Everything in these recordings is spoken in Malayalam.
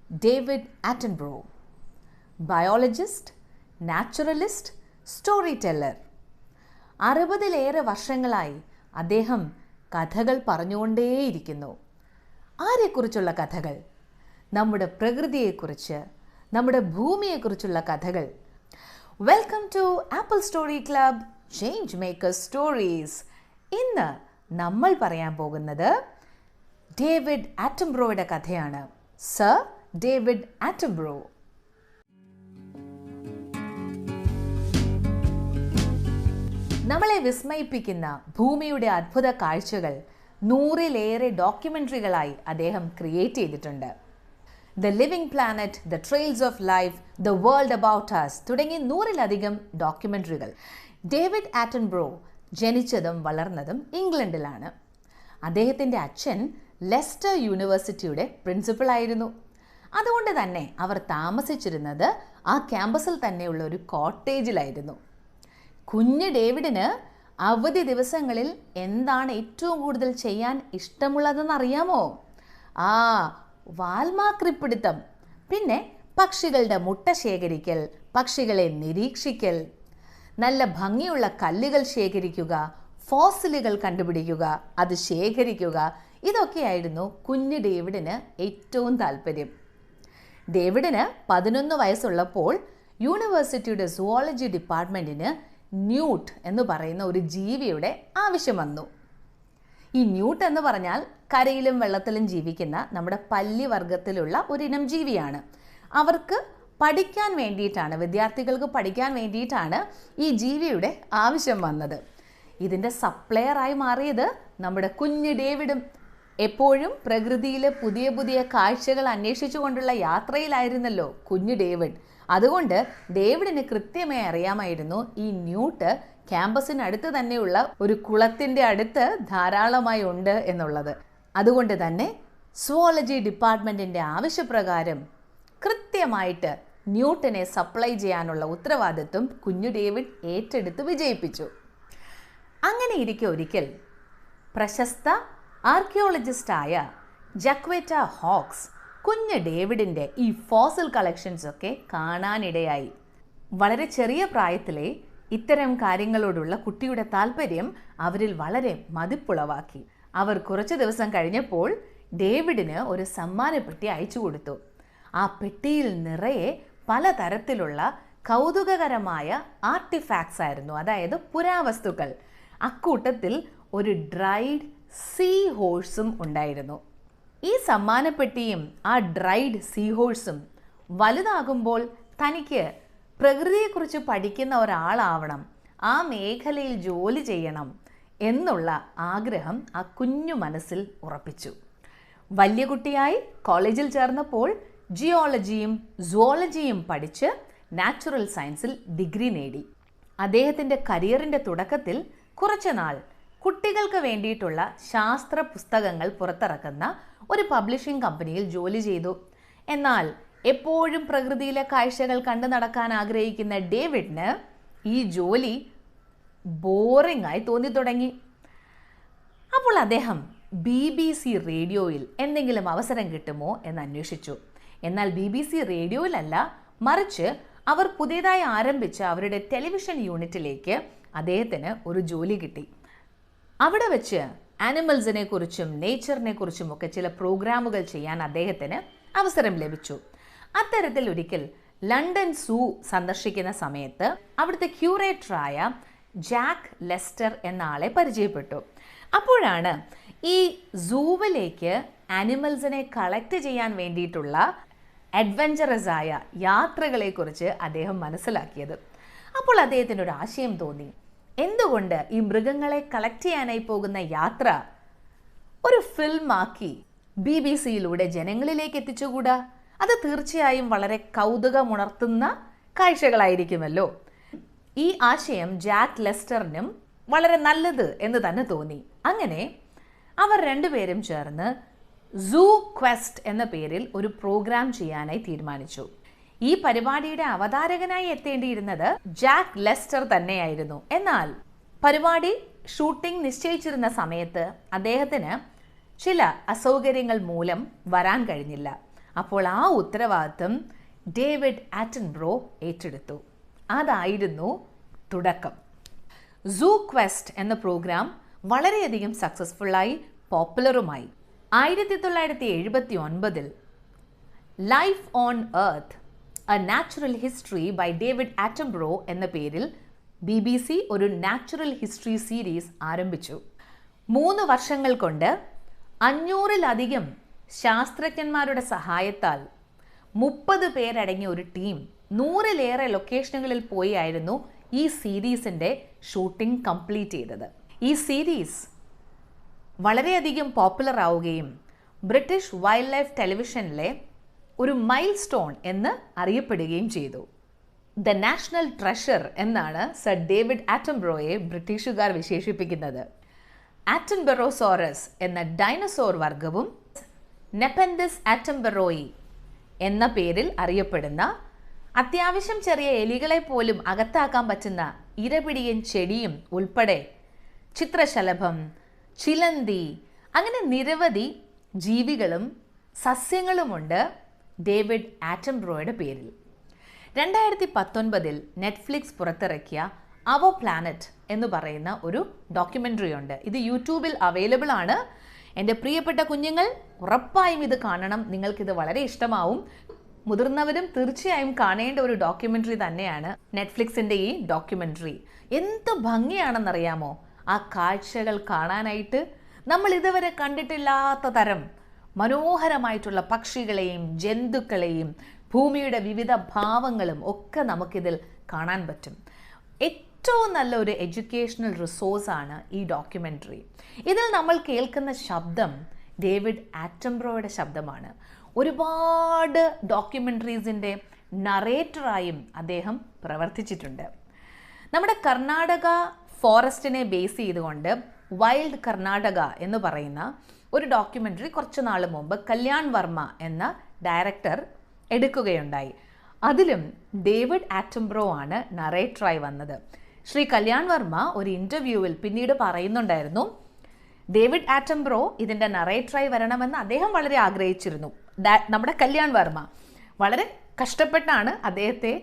David Attenborough. Biologist, naturalist, story teller. 60-ലേറെ വർഷങ്ങളായി അദ്ദേഹം കഥകൾ പറഞ്ഞുകൊണ്ടേയിരിക്കുന്നു. ആരെക്കുറിച്ചുള്ള കഥകൾ? നമ്മുടെ പ്രകൃതിയെക്കുറിച്ച്, നമ്മുടെ ഭൂമിയെക്കുറിച്ചുള്ള കഥകൾ. Welcome to Apple story club change makers stories. ഇന്ന് നമ്മൾ പറയാൻ പോകുന്നത് ഡേവിഡ് ആറ്റൻബ്രോയുടെ കഥയാണ്. Sir David Attenborough. നമ്മളെ വിസ്മയിപ്പിക്കുന്ന ഭൂമിയുടെ അത്ഭുത കാഴ്ചകൾ 100-ലേറെ ഡോക്യുമെൻ്ററികളായി അദ്ദേഹം ക്രിയേറ്റ് ചെയ്തിട്ടുണ്ട്. The living planet, the trails of life, the world about us തുടങ്ങി 100-ലധികം ഡോക്യുമെൻ്ററികൾ. ഡേവിഡ് ആറ്റൻബ്രോ ജനിച്ചതും വളർന്നതും ഇംഗ്ലണ്ടിലാണ്. അദ്ദേഹത്തിൻ്റെ അച്ഛൻ ലെസ്റ്റർ യൂണിവേഴ്സിറ്റിയുടെ പ്രിൻസിപ്പളായിരുന്നു. അതുകൊണ്ട് തന്നെ അവർ താമസിച്ചിരുന്നത് ആ ക്യാമ്പസിൽ തന്നെയുള്ള ഒരു കോട്ടേജിലായിരുന്നു. കുഞ്ഞ് ഡേവിഡിന് അവധി ദിവസങ്ങളിൽ എന്താണ് ഏറ്റവും കൂടുതൽ ചെയ്യാൻ ഇഷ്ടമുള്ളതെന്നറിയാമോ? വാൽമാക്രിപ്പിടുത്തം, പിന്നെ പക്ഷികളുടെ മുട്ട ശേഖരിക്കൽ, പക്ഷികളെ നിരീക്ഷിക്കൽ, നല്ല ഭംഗിയുള്ള കല്ലുകൾ ശേഖരിക്കുക, ഫോസിലുകൾ കണ്ടുപിടിക്കുക, അത് ശേഖരിക്കുക. ഇതൊക്കെയായിരുന്നു കുഞ്ഞ് ഡേവിഡിന് ഏറ്റവും താല്പര്യം. ഡേവിഡിന് 11 വയസ്സുള്ളപ്പോൾ യൂണിവേഴ്സിറ്റിയുടെ സുവോളജി ഡിപ്പാർട്ട്മെൻറ്റിന് ന്യൂട്ട് എന്ന് പറയുന്ന ഒരു ജീവിയുടെ ആവശ്യം വന്നു. ഈ ന്യൂട്ട് എന്ന് പറഞ്ഞാൽ കരയിലും വെള്ളത്തിലും ജീവിക്കുന്ന നമ്മുടെ പല്ലി വർഗത്തിലുള്ള ഒരിനം ജീവിയാണ്. അവർക്ക് പഠിക്കാൻ വേണ്ടിയിട്ടാണ്, വിദ്യാർത്ഥികൾക്ക് പഠിക്കാൻ വേണ്ടിയിട്ടാണ് ഈ ജീവിയുടെ ആവശ്യം വന്നത്. ഇതിൻ്റെ സപ്ലയറായി മാറിയത് നമ്മുടെ കുഞ്ഞ് ഡേവിഡും. എപ്പോഴും പ്രകൃതിയിലെ പുതിയ പുതിയ കാഴ്ചകൾ അന്വേഷിച്ചു കൊണ്ടുള്ള യാത്രയിലായിരുന്നല്ലോ കുഞ്ഞ് ഡേവിഡ്. അതുകൊണ്ട് ഡേവിഡിന് കൃത്യമായി അറിയാമായിരുന്നു ഈ ന്യൂട്ട് ക്യാമ്പസിനടുത്ത് തന്നെയുള്ള ഒരു കുളത്തിൻ്റെ അടുത്ത് ധാരാളമായി ഉണ്ട് എന്നുള്ളത്. അതുകൊണ്ട് തന്നെ സുവോളജി ഡിപ്പാർട്ട്മെൻറ്റിൻ്റെ ആവശ്യപ്രകാരം കൃത്യമായിട്ട് ന്യൂട്ടനെ സപ്ലൈ ചെയ്യാനുള്ള ഉത്തരവാദിത്വം കുഞ്ഞു ഡേവിഡ് ഏറ്റെടുത്ത് വിജയിപ്പിച്ചു. അങ്ങനെ ഇരിക്കെ ഒരിക്കൽ പ്രശസ്ത ആർക്കിയോളജിസ്റ്റായ ജക്വേറ്റ ഹോക്സ് കുഞ്ഞ് ഡേവിഡിൻ്റെ ഈ ഫോസിൽ കളക്ഷൻസ് ഒക്കെ കാണാനിടയായി. വളരെ ചെറിയ പ്രായത്തിലെ ഇത്തരം കാര്യങ്ങളോടുള്ള കുട്ടിയുടെ താല്പര്യം അവരിൽ വളരെ മതിപ്പുളവാക്കി. അവർ കുറച്ച് ദിവസം കഴിഞ്ഞപ്പോൾ ഡേവിഡിന് ഒരു സമ്മാനപ്പെട്ടി അയച്ചു കൊടുത്തു. ആ പെട്ടിയിൽ നിറയെ പലതരത്തിലുള്ള കൗതുകകരമായ ആർട്ടിഫാക്ട്സ് ആയിരുന്നു, അതായത് പുരാവസ്തുക്കൾ. അക്കൂട്ടത്തിൽ ഒരു ഡ്രൈഡ് സീ ഹോഴ്സും ഉണ്ടായിരുന്നു. ഈ സമ്മാനപ്പെട്ടിയും ആ ഡ്രൈഡ് സീ ഹോഴ്സും വലുതാകുമ്പോൾ തനിക്ക് പ്രകൃതിയെക്കുറിച്ച് പഠിക്കുന്ന ഒരാളാവണം, ആ മേഖലയിൽ ജോലി ചെയ്യണം എന്നുള്ള ആഗ്രഹം ആ കുഞ്ഞു മനസ്സിൽ ഉറപ്പിച്ചു. വലിയ കുട്ടിയായി കോളേജിൽ ചേർന്നപ്പോൾ ജിയോളജിയും സുവോളജിയും പഠിച്ച് നാച്ചുറൽ സയൻസിൽ ഡിഗ്രി നേടി. അദ്ദേഹത്തിൻ്റെ കരിയറിൻ്റെ തുടക്കത്തിൽ കുറച്ചുനാൾ കുട്ടികൾക്ക് വേണ്ടിയിട്ടുള്ള ശാസ്ത്ര പുസ്തകങ്ങൾ പുറത്തിറക്കുന്ന ഒരു പബ്ലിഷിംഗ് കമ്പനിയിൽ ജോലി ചെയ്തു. എന്നാൽ എപ്പോഴും പ്രകൃതിയിലെ കാഴ്ചകൾ കണ്ടു നടക്കാൻ ആഗ്രഹിക്കുന്ന ഡേവിഡിന് ഈ ജോലി ബോറിംഗ് ആയി തോന്നി തുടങ്ങി. അപ്പോൾ അദ്ദേഹം BBC റേഡിയോയിൽ എന്തെങ്കിലും അവസരം കിട്ടുമോ എന്ന് അന്വേഷിച്ചു. എന്നാൽ BBC റേഡിയോയിലല്ല, മറിച്ച് അവർ പുതിയതായി ആരംഭിച്ച അവരുടെ ടെലിവിഷൻ യൂണിറ്റിലേക്ക് അദ്ദേഹത്തിന് ഒരു ജോലി കിട്ടി. അവിടെ വെച്ച് ആനിമൽസിനെ കുറിച്ചും നേച്ചറിനെ കുറിച്ചും ഒക്കെ ചില പ്രോഗ്രാമുകൾ ചെയ്യാൻ അദ്ദേഹത്തിന് അവസരം ലഭിച്ചു. അത്തരത്തിൽ ഒരിക്കൽ ലണ്ടൻ സൂ സന്ദർശിക്കുന്ന സമയത്ത് അവിടുത്തെ ക്യൂറേറ്ററായ ജാക്ക് ലെസ്റ്റർ എന്ന ആളെ പരിചയപ്പെട്ടു. അപ്പോഴാണ് ഈ സൂവിലേക്ക് ആനിമൽസിനെ കളക്ട് ചെയ്യാൻ വേണ്ടിയിട്ടുള്ള അഡ്വഞ്ചറസ് ആയ യാത്രകളെക്കുറിച്ച് അദ്ദേഹം മനസ്സിലാക്കിയത്. അപ്പോൾ അദ്ദേഹത്തിന് ഒരു ആശയം തോന്നി. എന്തുകൊണ്ട് ഈ മൃഗങ്ങളെ കളക്ട് ചെയ്യാനായി പോകുന്ന യാത്ര ഒരു ഫിൽമാക്കി BBC-യിലൂടെ ജനങ്ങളിലേക്ക് എത്തിച്ചുകൂടാ? അത് തീർച്ചയായും വളരെ കൗതുകമുണർത്തുന്ന കാഴ്ചകളായിരിക്കുമല്ലോ. ഈ ആശയം ജാക്ക് ലെസ്റ്ററിനും വളരെ നല്ലത് എന്ന് തന്നെ തോന്നി. അങ്ങനെ അവർ രണ്ടുപേരും ചേർന്ന് സൂ ക്വസ്റ്റ് എന്ന പേരിൽ ഒരു പ്രോഗ്രാം ചെയ്യാനായി തീരുമാനിച്ചു. ഈ പരിപാടിയുടെ അവതാരകനായി എത്തേണ്ടിയിരുന്നത് ജാക്ക് ലെസ്റ്റർ തന്നെയായിരുന്നു. എന്നാൽ പരിപാടി ഷൂട്ടിംഗ് നിശ്ചയിച്ചിരുന്ന സമയത്ത് അദ്ദേഹത്തിന് ചില അസൗകര്യങ്ങൾ മൂലം വരാൻ കഴിഞ്ഞില്ല. അപ്പോൾ ആ ഉത്തരവാദിത്വം ഡേവിഡ് ആറ്റൻബ്രോ ഏറ്റെടുത്തു. അതായിരുന്നു തുടക്കം. സൂ ക്വസ്റ്റ് എന്ന പ്രോഗ്രാം വളരെയധികം സക്സസ്ഫുള്ളായി, പോപ്പുലറുമായി. 1979 life on Earth a natural history by David Attenborough എന്ന പേരിൽ BBC ഒരു നാച്ചുറൽ ഹിസ്റ്ററി സീരീസ് ആരംഭിച്ചു. 3 വർഷങ്ങൾ കൊണ്ട് 500-ലധികം ശാസ്ത്രജ്ഞന്മാരുടെ സഹായത്താൽ 30 പേരടങ്ങിയ ഒരു ടീം 100-ലേറെ ലൊക്കേഷനുകളിൽ പോയി ആയിരുന്നു ഈ സീരീസിൻ്റെ ഷൂട്ടിംഗ് കംപ്ലീറ്റ് ചെയ്തത്. ഈ സീരീസ് വളരെയധികം പോപ്പുലർ ആവുകയും ബ്രിട്ടീഷ് വൈൽഡ് ലൈഫ് ടെലിവിഷനിലെ ഒരു മൈൽ സ്റ്റോൺ എന്ന് അറിയപ്പെടുകയും ചെയ്തു. ദ നാഷണൽ ട്രഷർ എന്നാണ് സർ ഡേവിഡ് ആറ്റൻബ്രോയെ ബ്രിട്ടീഷുകാർ വിശേഷിപ്പിക്കുന്നത്. ആറ്റൻബറോസോറസ് എന്ന ഡൈനസോർ വർഗവും നെപ്പൻതിസ് ആറ്റൻബറോയി എന്ന പേരിൽ അറിയപ്പെടുന്ന അത്യാവശ്യം ചെറിയ എലികളെ പോലും അകത്താക്കാൻ പറ്റുന്ന ഇരപിടിയൻ ചെടിയും ഉൾപ്പെടെ ചിത്രശലഭം, ചിലന്തി, അങ്ങനെ നിരവധി ജീവികളും സസ്യങ്ങളുമുണ്ട് ഡേവിഡ് ആറ്റൻബ്രോയുടെ പേരിൽ. 2019 നെറ്റ്ഫ്ലിക്സ് പുറത്തിറക്കിയ അവർ പ്ലാനറ്റ് എന്ന് പറയുന്ന ഒരു ഡോക്യുമെൻ്ററി ഉണ്ട്. ഇത് യൂട്യൂബിൽ അവൈലബിൾ ആണ്. എൻ്റെ പ്രിയപ്പെട്ട കുഞ്ഞുങ്ങൾ ഉറപ്പായും ഇത് കാണണം. നിങ്ങൾക്കിത് വളരെ ഇഷ്ടമാവും. മുതിർന്നവരും തീർച്ചയായും കാണേണ്ട ഒരു ഡോക്യുമെൻ്ററി തന്നെയാണ് നെറ്റ്ഫ്ലിക്സിൻ്റെ ഈ ഡോക്യുമെൻ്ററി. എന്ത് ഭംഗിയാണെന്നറിയാമോ ആ കാഴ്ചകൾ കാണാനായിട്ട്. നമ്മൾ ഇതുവരെ കണ്ടിട്ടില്ലാത്ത തരം മനോഹരമായിട്ടുള്ള പക്ഷികളെയും ജന്തുക്കളെയും ഭൂമിയുടെ വിവിധ ഭാവങ്ങളും ഒക്കെ നമുക്കിതിൽ കാണാൻ പറ്റും. ഏറ്റവും നല്ല ഒരു എഡ്യൂക്കേഷണൽ റിസോഴ്സാണ് ഈ ഡോക്യുമെൻ്ററി. ഇതിൽ നമ്മൾ കേൾക്കുന്ന ശബ്ദം ഡേവിഡ് ആറ്റൻബ്രോയുടെ ശബ്ദമാണ്. ഒരുപാട് ഡോക്യുമെൻ്ററീസിൻ്റെ നറേറ്ററായും അദ്ദേഹം പ്രവർത്തിച്ചിട്ടുണ്ട്. നമ്മുടെ കർണാടക ഫോറസ്റ്റിനെ ബേസ് ചെയ്തുകൊണ്ട് വൈൽഡ് കർണാടക എന്ന് പറയുന്ന ഒരു ഡോക്യുമെൻ്ററി കുറച്ച് നാൾ മുമ്പ് കല്യാൺ വർമ്മ എന്ന ഡയറക്ടർ എടുക്കുകയുണ്ടായി. അതിലും ഡേവിഡ് ആറ്റൻബ്രോ ആണ് നറേറ്ററായി വന്നത്. ശ്രീ കല്യാൺ വർമ്മ ഒരു ഇൻ്റർവ്യൂവിൽ പിന്നീട് പറയുന്നുണ്ടായിരുന്നു, ഡേവിഡ് ആറ്റൻബ്രോ ഇതിൻ്റെ നറേറ്ററായി വരണമെന്ന് അദ്ദേഹം വളരെ ആഗ്രഹിച്ചിരുന്നു. നമ്മുടെ കല്യാൺ വർമ്മ വളരെ കഷ്ടപ്പെട്ടാണ് അദ്ദേഹത്തെ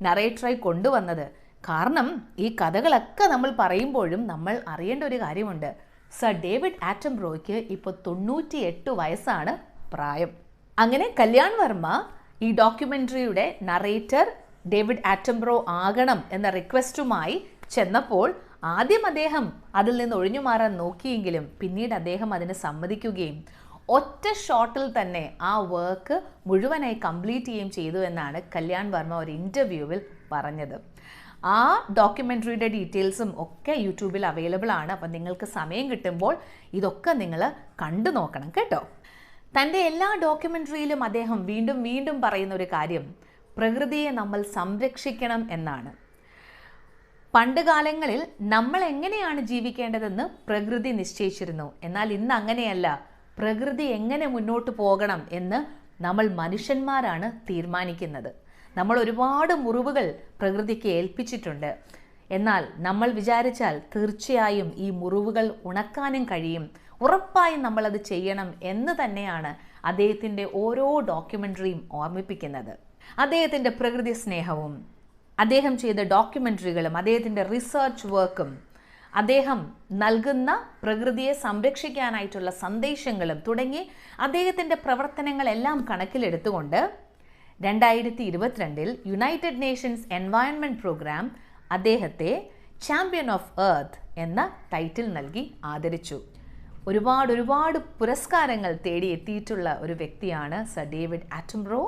നറേറ്ററായി കൊണ്ടുവന്നത്. കാരണം ഈ കഥകളൊക്കെ നമ്മൾ പറയുമ്പോഴും നമ്മൾ അറിയേണ്ട ഒരു കാര്യമുണ്ട്. സർ ഡേവിഡ് ആറ്റൻബ്രോയ്ക്ക് ഇപ്പോൾ 98 വയസ്സാണ് പ്രായം. അങ്ങനെ കല്യാൺ വർമ്മ ഈ ഡോക്യുമെൻ്ററിയുടെ നറേറ്റർ ഡേവിഡ് ആറ്റൻബ്രോ ആകണം എന്ന റിക്വസ്റ്റുമായി ചെന്നപ്പോൾ ആദ്യം അദ്ദേഹം അതിൽ നിന്ന് ഒഴിഞ്ഞു മാറാൻ നോക്കിയെങ്കിലും പിന്നീട് അദ്ദേഹം അതിന് സമ്മതിക്കുകയും ഒറ്റ ഷോട്ടിൽ തന്നെ ആ വർക്ക് മുഴുവനായി കംപ്ലീറ്റ് ചെയ്യുകയും ചെയ്തു എന്നാണ് കല്യാൺ വർമ്മ ഒരു ഇൻ്റർവ്യൂവിൽ പറഞ്ഞത്. ആ ഡോക്യുമെൻ്ററിയുടെ ഡീറ്റെയിൽസും ഒക്കെ യൂട്യൂബിൽ അവൈലബിൾ ആണ്. അപ്പം നിങ്ങൾക്ക് സമയം കിട്ടുമ്പോൾ ഇതൊക്കെ നിങ്ങൾ കണ്ടു നോക്കണം കേട്ടോ. തൻ്റെ എല്ലാ ഡോക്യുമെൻ്ററിയിലും അദ്ദേഹം വീണ്ടും വീണ്ടും പറയുന്ന ഒരു കാര്യം പ്രകൃതിയെ നമ്മൾ സംരക്ഷിക്കണം എന്നാണ്. പണ്ട് കാലങ്ങളിൽ നമ്മൾ എങ്ങനെയാണ് ജീവിക്കേണ്ടതെന്ന് പ്രകൃതി നിശ്ചയിച്ചിരുന്നു. എന്നാൽ ഇന്ന് അങ്ങനെയല്ല. പ്രകൃതി എങ്ങനെ മുന്നോട്ട് പോകണം എന്ന് നമ്മൾ മനുഷ്യന്മാരാണ് തീരുമാനിക്കുന്നത്. നമ്മൾ ഒരുപാട് മുറിവുകൾ പ്രകൃതിക്ക് ഏൽപ്പിച്ചിട്ടുണ്ട്. എന്നാൽ നമ്മൾ വിചാരിച്ചാൽ തീർച്ചയായും ഈ മുറിവുകൾ ഉണക്കാനും കഴിയും. ഉറപ്പായും നമ്മളത് ചെയ്യണം എന്ന് തന്നെയാണ് അദ്ദേഹത്തിൻ്റെ ഓരോ ഡോക്യുമെൻ്ററിയും ഓർമ്മിപ്പിക്കുന്നത്. അദ്ദേഹത്തിൻ്റെ പ്രകൃതി സ്നേഹവും അദ്ദേഹം ചെയ്ത ഡോക്യുമെൻ്ററികളും അദ്ദേഹത്തിൻ്റെ റിസർച്ച് വർക്കും അദ്ദേഹം നൽകുന്ന പ്രകൃതിയെ സംരക്ഷിക്കാനായിട്ടുള്ള സന്ദേശങ്ങളും തുടങ്ങി അദ്ദേഹത്തിൻ്റെ പ്രവർത്തനങ്ങളെല്ലാം കണക്കിലെടുത്തുകൊണ്ട് 2022 യുണൈറ്റഡ് നേഷൻസ് എൻവയൺമെൻറ്റ് പ്രോഗ്രാം അദ്ദേഹത്തെ ചാമ്പ്യൻ ഓഫ് എർത്ത് എന്ന ടൈറ്റിൽ നൽകി ആദരിച്ചു. ഒരുപാട് പുരസ്കാരങ്ങൾ തേടിയെത്തിയിട്ടുള്ള ഒരു വ്യക്തിയാണ് സർ ഡേവിഡ് ആറ്റൻബ്രോ.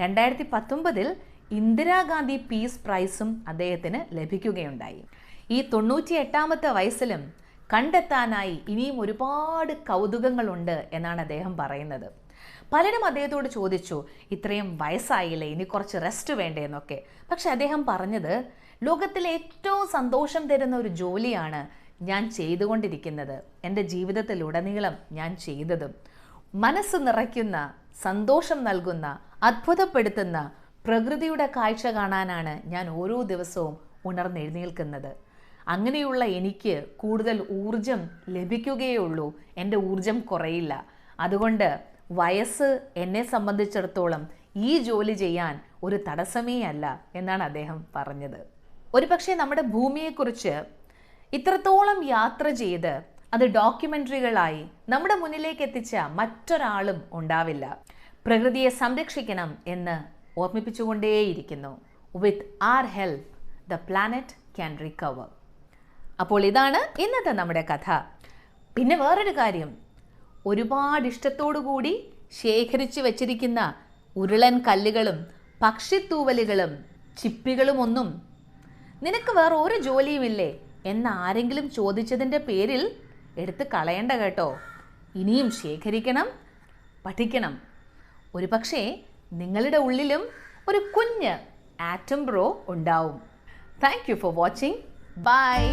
2019 ഇന്ദിരാഗാന്ധി പീസ് പ്രൈസും അദ്ദേഹത്തിന് ലഭിക്കുകയുണ്ടായി. ഈ 98-ാമത്തെ വയസ്സിലും കണ്ടെത്താനായി ഇനിയും ഒരുപാട് കൗതുകങ്ങളുണ്ട് എന്നാണ് അദ്ദേഹം പറയുന്നത്. പലരും അദ്ദേഹത്തോട് ചോദിച്ചു, ഇത്രയും വയസ്സായില്ലേ, ഇനി കുറച്ച് റെസ്റ്റ് വേണ്ടേ എന്നൊക്കെ. പക്ഷെ അദ്ദേഹം പറഞ്ഞത്, ലോകത്തിലെ ഏറ്റവും സന്തോഷം തരുന്ന ഒരു ജോലിയാണ് ഞാൻ ചെയ്തുകൊണ്ടിരിക്കുന്നത്. എൻ്റെ ജീവിതത്തിലുടനീളം ഞാൻ ചെയ്തതും മനസ്സ് നിറയ്ക്കുന്ന, സന്തോഷം നൽകുന്ന, അത്ഭുതപ്പെടുത്തുന്ന പ്രകൃതിയുടെ കാഴ്ച കാണാനാണ് ഞാൻ ഓരോ ദിവസവും ഉണർന്നെഴുന്നേൽക്കുന്നത്. അങ്ങനെയുള്ള എനിക്ക് കൂടുതൽ ഊർജം ലഭിക്കുകയുള്ളൂ, എൻ്റെ ഊർജം കുറയില്ല. അതുകൊണ്ട് വയസ്സ് എന്നെ സംബന്ധിച്ചിടത്തോളം ഈ ജോലി ചെയ്യാൻ ഒരു തടസ്സമേ അല്ല എന്നാണ് അദ്ദേഹം പറഞ്ഞത്. ഒരുപക്ഷെ നമ്മുടെ ഭൂമിയെക്കുറിച്ച് ഇത്രത്തോളം യാത്ര ചെയ്ത് അത് ഡോക്യുമെൻ്ററികളായി നമ്മുടെ മുന്നിലേക്ക് എത്തിച്ച മറ്റൊരാളും ഉണ്ടാവില്ല. പ്രകൃതിയെ സംരക്ഷിക്കണം എന്ന് ഓർമ്മിപ്പിച്ചുകൊണ്ടേയിരിക്കുന്നു. With our help the planet can recover. അപ്പോൾ ഇതാണ് ഇന്നത്തെ നമ്മുടെ കഥ. പിന്നെ വേറൊരു കാര്യം, ഒരുപാട് ഇഷ്ടത്തോടു കൂടി ശേഖരിച്ചു വച്ചിരിക്കുന്ന ഉരുളൻ കല്ലുകളും പക്ഷിത്തൂവലുകളും ചിപ്പികളും ഒന്നും നിനക്ക് വേറെ ഒരു ജോലിയുമില്ലേ എന്നാരെങ്കിലും ചോദിച്ചതിൻ്റെ പേരിൽ എടുത്ത് കളയണ്ട കേട്ടോ. ഇനിയും ശേഖരിക്കണം, പഠിക്കണം. ഒരു പക്ഷേ നിങ്ങളുടെ ഉള്ളിലും ഒരു കുഞ്ഞ് ആറ്റം ബ്രോ ഉണ്ടാവും. Thank you for watching. By.